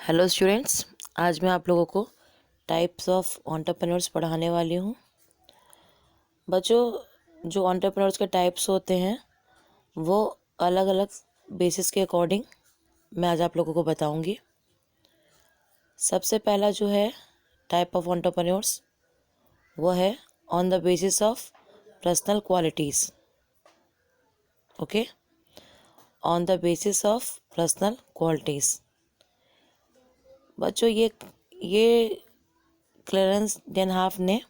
Hello students, आज मैं आप लोगों को टाइप्स ऑफ एंटरप्रेन्योर्स पढ़ाने वाली हूँ। बच्चों, जो एंटरप्रेन्योर्स के टाइप्स होते हैं वो अलग अलग बेसिस के अकॉर्डिंग मैं आज आप लोगों को बताऊंगी। सबसे पहला जो है टाइप ऑफ एंटरप्रेन्योर्स वो है on the basis of personal qualities. Okay, on the basis of personal qualities. बच्चों, ये क्लेरेंस डेनहाफ ने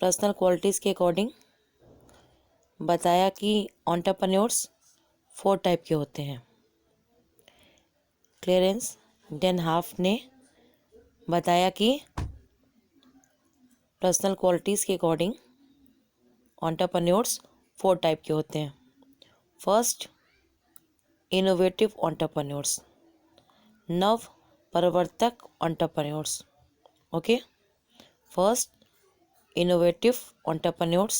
पर्सनल क्वालिटीज़ के अकॉर्डिंग बताया कि एंटरप्रेन्योर्स 4 टाइप के होते हैं। क्लेरेंस डेनहाफ ने बताया कि पर्सनल क्वालिटीज़ के अकॉर्डिंग एंटरप्रेन्योर्स 4 टाइप के होते हैं। फर्स्ट, इनोवेटिव एंटरप्रेन्योर्स, नव प्रवर्तक entrepreneurs. Okay, first innovative entrepreneurs,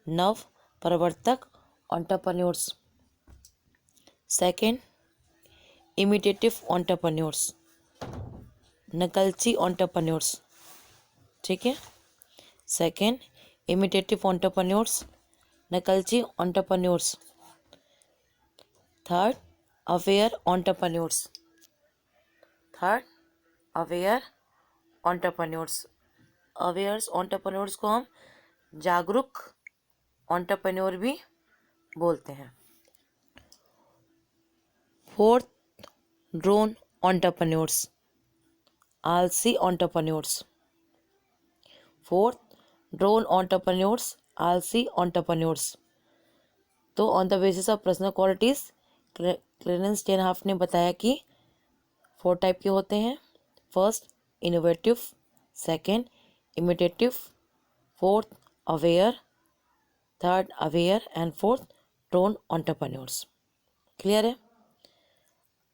नव प्रवर्तक एंटरप्रेन्योर्स। सेकेंड, इमिटेटिव एंटरप्रेन्योर्स, नकलची एंटरप्रेन्योर्स। ठीक है, सेकेंड इमिटेटिव एंटरप्रेन्योर्स, नकलची entrepreneurs. Third, aware entrepreneurs, third aware entrepreneurs. Awares entrepreneurs को हम जागरूक एंटरप्रेन्योर भी बोलते हैं। फोर्थ, ड्रोन एंटरप्रेन्योर्स, आलसी एंटरप्रेन्योर्स। फोर्थ, ड्रोन एंटरप्रेन्योर्स, आलसी एंटरप्रेन्योर्स। तो on the basis of personal qualities Clarence Danhof ने बताया कि 4 टाइप के होते हैं। First, innovative, second imitative, fourth aware, third aware and fourth drone entrepreneurs. Clear है?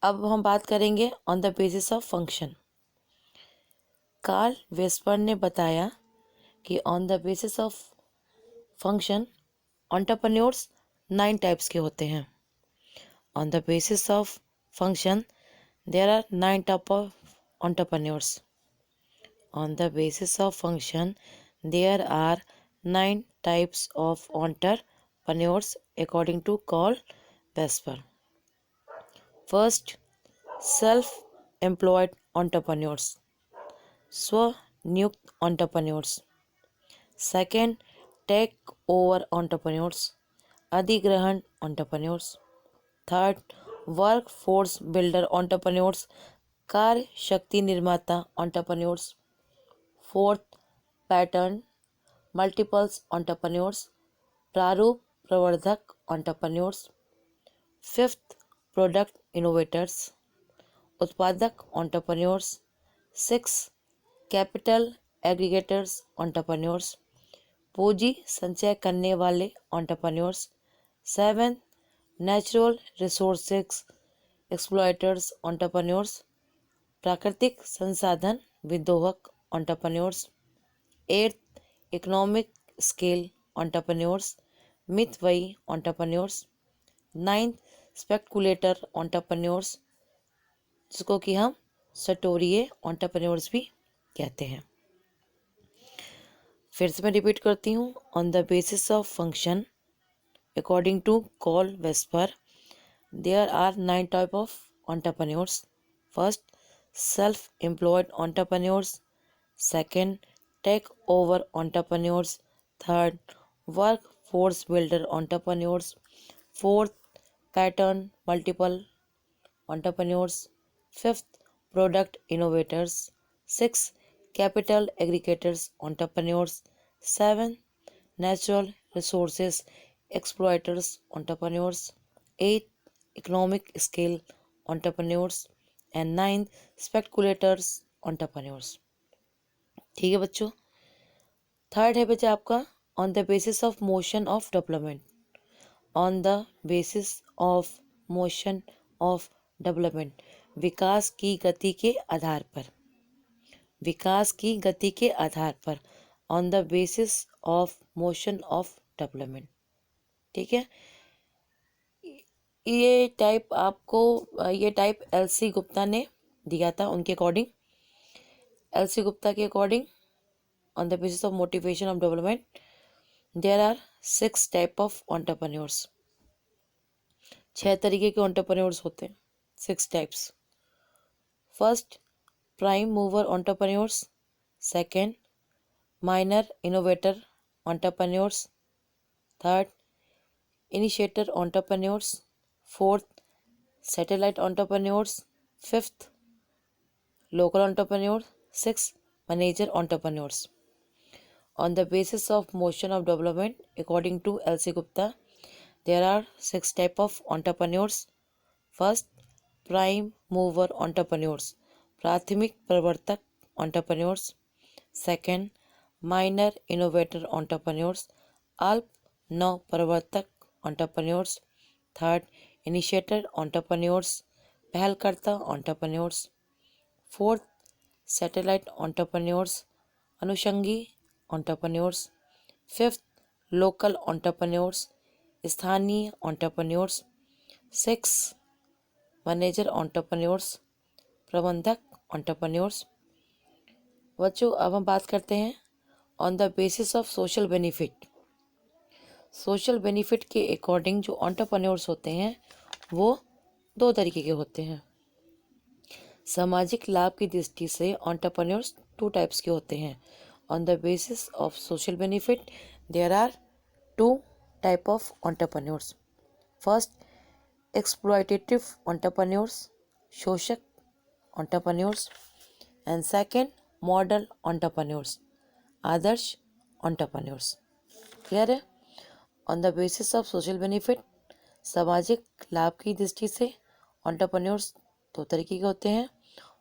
अब हम बात करेंगे on the basis of function. Karl Vesper ने बताया कि on the basis of function entrepreneurs 9 types के होते हैं। On the basis of function there are 9 type of entrepreneurs. On the basis of function, there are 9 types of entrepreneurs according to Carl Vesper. First, self-employed entrepreneurs, स्व-नियुक्त entrepreneurs. Second, take-over entrepreneurs, अधिग्रहण entrepreneurs. Third, workforce builder entrepreneurs, कार्य शक्ति निर्माता entrepreneurs. Fourth, pattern multiples entrepreneurs, प्रारूप प्रवर्धक entrepreneurs. Fifth, product innovators, उत्पादक entrepreneurs. Six, capital aggregators entrepreneurs, पूंजी संचय करने वाले entrepreneurs. Seven, natural resources exploiters entrepreneurs, प्राकृतिक संसाधन विदोहक entrepreneurs. Eighth, economic scale entrepreneurs, मितव्ययी एंटरप्रेन्योर्स। नाइन्थ, स्पेकुलेटर एंटरप्रेन्योर्स, जिसको कि हम सटोरिये एंटरप्रेन्योर्स भी कहते हैं। फिर से मैं रिपीट करती हूँ। On the basis of function according to Karl Vesper there are 9 type of entrepreneurs. First, self employed entrepreneurs. Second, take over entrepreneurs. Third, workforce builder entrepreneurs. Fourth, pattern multiple entrepreneurs. Fifth, product innovators. Sixth, capital aggregators entrepreneurs. Seventh, natural resources exploiters entrepreneurs. Eighth, economic scale entrepreneurs. And ninth, speculators entrepreneurs. ठीक है बच्चों। Third है बच्चा आपका on the basis of motion of development. On the basis of motion of development, विकास की गति के आधार पर, विकास की गति के आधार पर। On the basis of motion of development. ठीक है, ये टाइप आपको ये टाइप एलसी गुप्ता ने दिया था। उनके अकॉर्डिंग, एलसी गुप्ता के according, on the basis of motivation of development there are 6 type of entrepreneurs. 6 तरीके के एंटरप्रेन्योर्स होते हैं, 6 types. First, prime mover entrepreneurs. Second, minor innovator entrepreneurs. Third, initiator entrepreneurs. Fourth, satellite entrepreneurs. Fifth, local entrepreneurs. 6, manager entrepreneurs. On the basis of motion of development, according to L.C. Gupta, there are 6 type of entrepreneurs. First, prime mover entrepreneurs, प्राथमिक प्रवर्तक entrepreneurs. Second, minor innovator entrepreneurs, अल्प नव प्रवर्तक entrepreneurs. Third, initiator entrepreneurs, पहलकर्ता entrepreneurs. Fourth, satellite entrepreneurs, अनुषंगी entrepreneurs. Fifth, local entrepreneurs, स्थानीय entrepreneurs. Six, manager entrepreneurs, प्रबंधक entrepreneurs. बच्चों अब हम बात करते हैं on the basis of social benefit. Social benefit के अकॉर्डिंग जो एंटरप्रेन्योर्स होते हैं वो 2 तरीके के होते हैं। सामाजिक लाभ की दृष्टि से एंटरप्रेन्योर्स 2 टाइप्स के होते हैं। On the basis of social benefit there are 2 type of entrepreneurs. First, exploitative entrepreneurs, शोषक entrepreneurs. And second, model entrepreneurs, आदर्श एंटरप्रेन्योर्स। क्लियर है? On the basis of social benefit, सामाजिक लाभ की दृष्टि से एंटरप्रेन्योर्स 2 तरीके के होते हैं,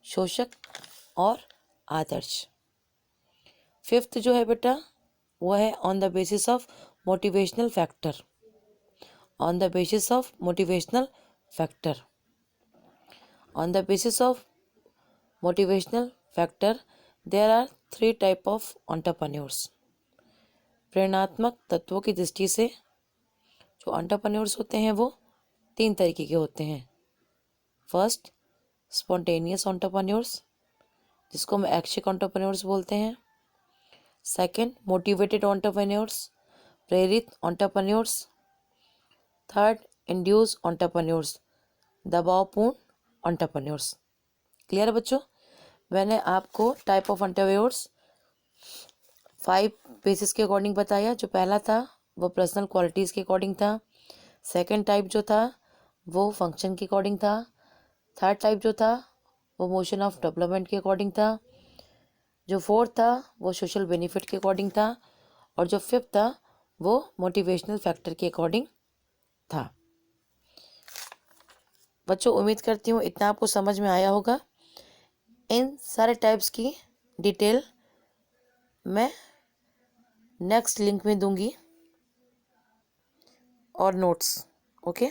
शोषक और आदर्श। फिफ्थ जो है बेटा वो है on the basis of motivational factor. On the basis of motivational factor, on the basis of motivational factor there are 3 type of entrepreneurs. प्रेरणात्मक तत्वों की दृष्टि से जो एंटरप्रेन्योर्स होते हैं वो 3 तरीके के होते हैं। फर्स्ट, स्पॉन्टेनियस एंटरप्रेन्योर्स, जिसको हम ऐच्छिक एंटरप्रेन्योर्स बोलते हैं. सेकंड, मोटिवेटेड एंटरप्रेन्योर्स, प्रेरित एंटरप्रेन्योर्स. थर्ड, इंड्यूस एंटरप्रेन्योर्स, दबावपूर्ण एंटरप्रेन्योर्स. क्लियर है बच्चों? मैंने आपको टाइप ऑफ एंटरप्रेन्योर्स 5 बेसिस के अकॉर्डिंग बताया. जो पहला था वो पर्सनल क्वालिटीज़ के अकॉर्डिंग था. सेकंड टाइप जो था वो फंक्शन के अकॉर्डिंग था. थर्ड टाइप जो था वो मोशन ऑफ डेवलपमेंट के अकॉर्डिंग था. जो फोर्थ था वो सोशल बेनिफिट के अकॉर्डिंग था. और जो फिफ्थ था वो मोटिवेशनल फैक्टर के अकॉर्डिंग था. बच्चों उम्मीद करती हूँ इतना आपको समझ में आया होगा. इन सारे टाइप्स की डिटेल मैं नेक्स्ट लिंक में दूंगी और नोट्स. ओके.